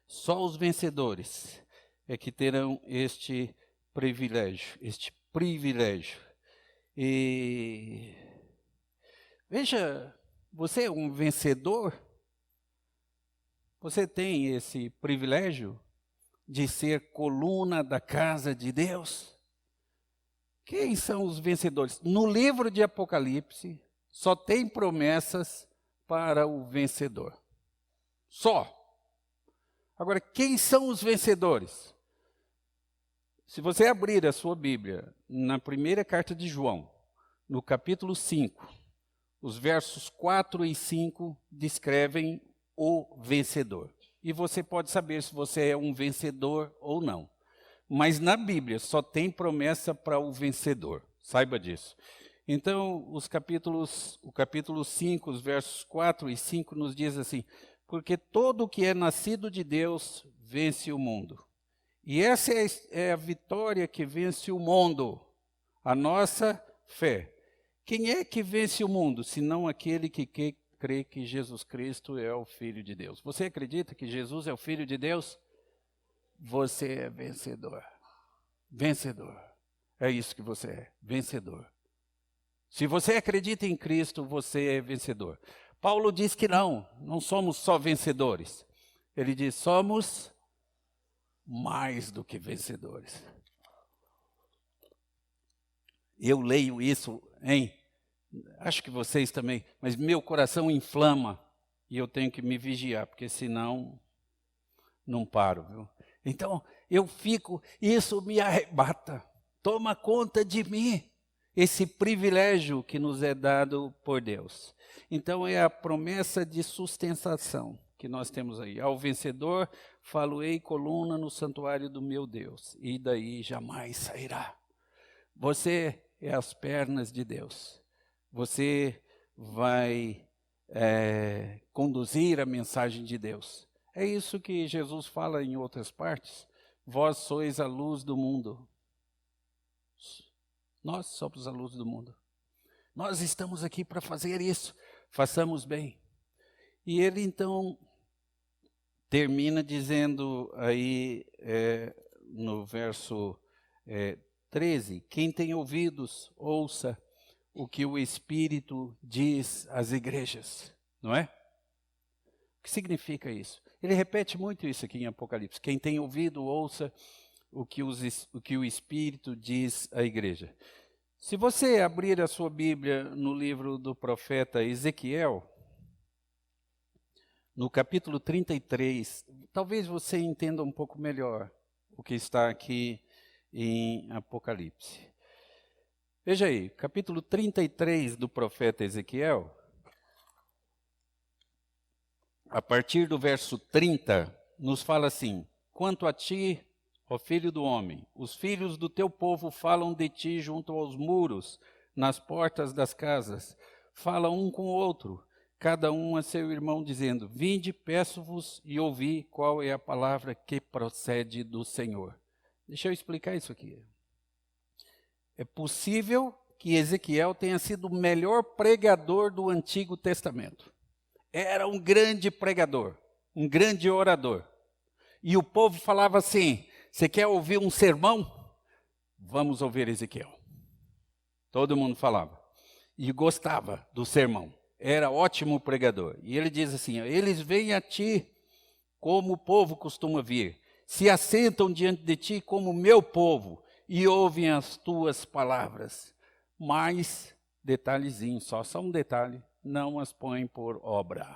Só os vencedores é que terão este privilégio, E veja Você é um vencedor? Você tem esse privilégio de ser coluna da casa de Deus? Quem são os vencedores? No livro de Apocalipse, só tem promessas para o vencedor. Só. Agora, quem são os vencedores? Se você abrir a sua Bíblia, na primeira carta de João, no capítulo 5, os versos 4 e 5 descrevem o vencedor. E você pode saber se você é um vencedor ou não. Mas na Bíblia só tem promessa para o vencedor. Saiba disso. Então, o capítulo 5, os versos 4 e 5 nos diz assim: porque todo o que é nascido de Deus vence o mundo. E essa é a vitória que vence o mundo, a nossa fé. Quem é que vence o mundo, senão aquele que crê que Jesus Cristo é o Filho de Deus? Você acredita que Jesus é o Filho de Deus? Você é vencedor. Vencedor. É isso que você é, vencedor. Se você acredita em Cristo, você é vencedor. Paulo diz que não somos só vencedores. Ele diz, somos mais do que vencedores. Eu leio isso, acho que vocês também, mas meu coração inflama e eu tenho que me vigiar, porque senão não paro, viu? Então, isso me arrebata, toma conta de mim, esse privilégio que nos é dado por Deus. Então, é a promessa de sustentação que nós temos aí. Ao vencedor, falo-ei coluna no santuário do meu Deus, e daí jamais sairá. Você é as pernas de Deus. Você vai conduzir a mensagem de Deus. É isso que Jesus fala em outras partes. Vós sois a luz do mundo. Nós somos a luz do mundo. Nós estamos aqui para fazer isso. Façamos bem. E ele então termina dizendo aí no verso 13, quem tem ouvidos, ouça o que o Espírito diz às igrejas, não é? O que significa isso? Ele repete muito isso aqui em Apocalipse. Quem tem ouvido, ouça o que o Espírito diz à igreja. Se você abrir a sua Bíblia no livro do profeta Ezequiel, no capítulo 33, talvez você entenda um pouco melhor o que está aqui em Apocalipse. Veja aí, capítulo 33 do profeta Ezequiel, a partir do verso 30, nos fala assim: quanto a ti, ó filho do homem, os filhos do teu povo falam de ti junto aos muros, nas portas das casas, falam um com o outro, cada um a seu irmão, dizendo, vinde, peço-vos e ouvi qual é a palavra que procede do Senhor. Deixa eu explicar isso aqui. É possível que Ezequiel tenha sido o melhor pregador do Antigo Testamento. Era um grande pregador, um grande orador. E o povo falava assim, você quer ouvir um sermão? Vamos ouvir Ezequiel. Todo mundo falava. E gostava do sermão. Era ótimo pregador. E ele diz assim, eles vêm a ti como o povo costuma vir. Se assentam diante de ti como meu povo e ouvem as tuas palavras. Mas, detalhezinho, só um detalhe, não as põem por obra.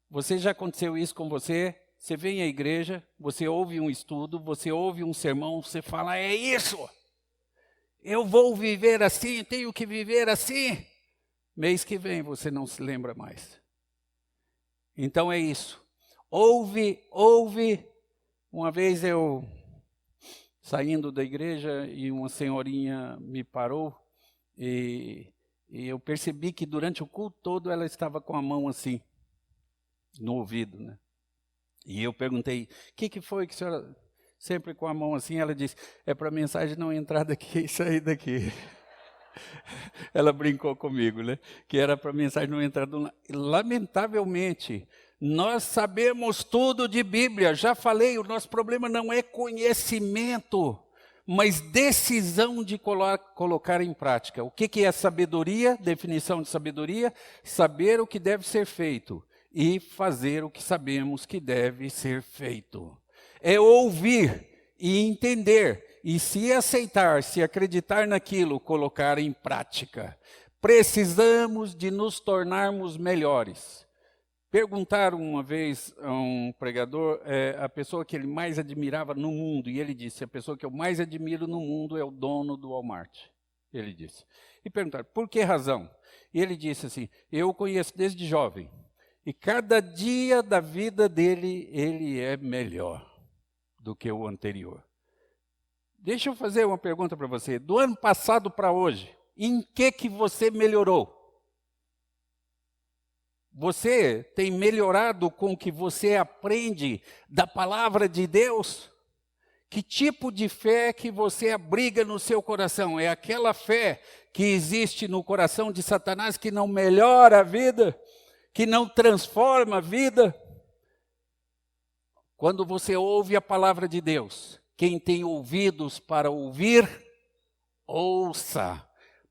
Você já aconteceu isso com você? Você vem à igreja, você ouve um estudo, você ouve um sermão, você fala, é isso! Eu vou viver assim, tenho que viver assim. Mês que vem você não se lembra mais. Então é isso. Ouve. Uma vez eu, saindo da igreja, e uma senhorinha me parou, e eu percebi que durante o culto todo ela estava com a mão assim, no ouvido, né? E eu perguntei, o que foi que a senhora, sempre com a mão assim, ela disse, é para a mensagem não entrar daqui e sair daqui. Ela brincou comigo, né? Que era para a mensagem não entrar do lado. Lamentavelmente, nós sabemos tudo de Bíblia. Já falei, o nosso problema não é conhecimento. mas decisão de colocar em prática. O que é sabedoria? Definição de sabedoria: saber o que deve ser feito e fazer o que sabemos que deve ser feito. É ouvir e entender, e se aceitar, se acreditar naquilo, colocar em prática. Precisamos de nos tornarmos melhores. Perguntaram uma vez a um pregador a pessoa que ele mais admirava no mundo, e ele disse: a pessoa que eu mais admiro no mundo é o dono do Walmart. Ele disse. E perguntaram: por que razão? E ele disse assim: eu o conheço desde jovem, e cada dia da vida dele, ele é melhor do que o anterior. Deixa eu fazer uma pergunta para você. Do ano passado para hoje, em que você melhorou? Você tem melhorado com o que você aprende da palavra de Deus? Que tipo de fé que você abriga no seu coração? É aquela fé que existe no coração de Satanás, que não melhora a vida, que não transforma a vida? Quando você ouve a palavra de Deus, quem tem ouvidos para ouvir, ouça.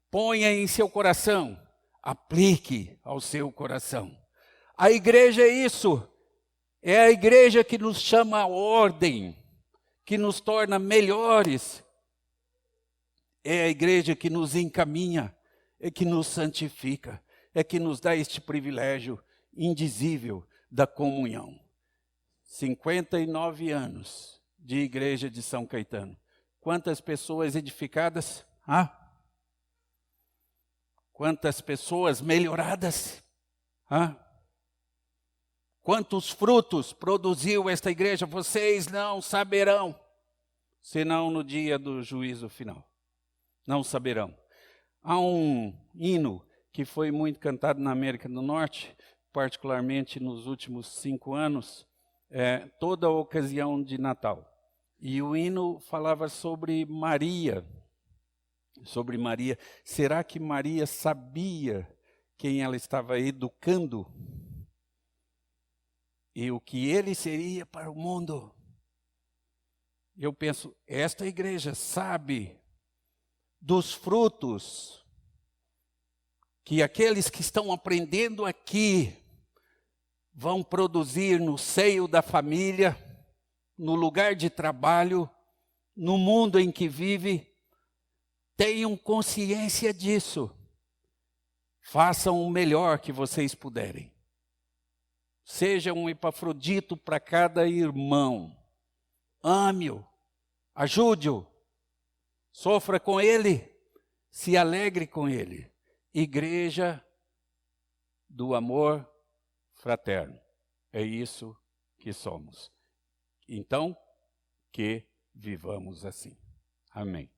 Ponha em seu coração. Aplique ao seu coração. A igreja é isso. É a igreja que nos chama à ordem, que nos torna melhores. É a igreja que nos encaminha, é que nos santifica, é que nos dá este privilégio indizível da comunhão. 59 anos de igreja de São Caetano. Quantas pessoas edificadas? Quantas pessoas melhoradas? Quantos frutos produziu esta igreja? Vocês não saberão, senão no dia do juízo final. Não saberão. Há um hino que foi muito cantado na América do Norte, particularmente nos últimos 5 anos, toda a ocasião de Natal. E o hino falava sobre Maria. Sobre Maria. Será que Maria sabia quem ela estava educando? E o que ele seria para o mundo? Eu penso, esta igreja sabe dos frutos que aqueles que estão aprendendo aqui vão produzir no seio da família, no lugar de trabalho, no mundo em que vive. Tenham consciência disso. Façam o melhor que vocês puderem. Seja um Epafrodito para cada irmão. Ame-o, ajude-o, sofra com ele, se alegre com ele. Igreja do amor fraterno. É isso que somos. Então, que vivamos assim. Amém.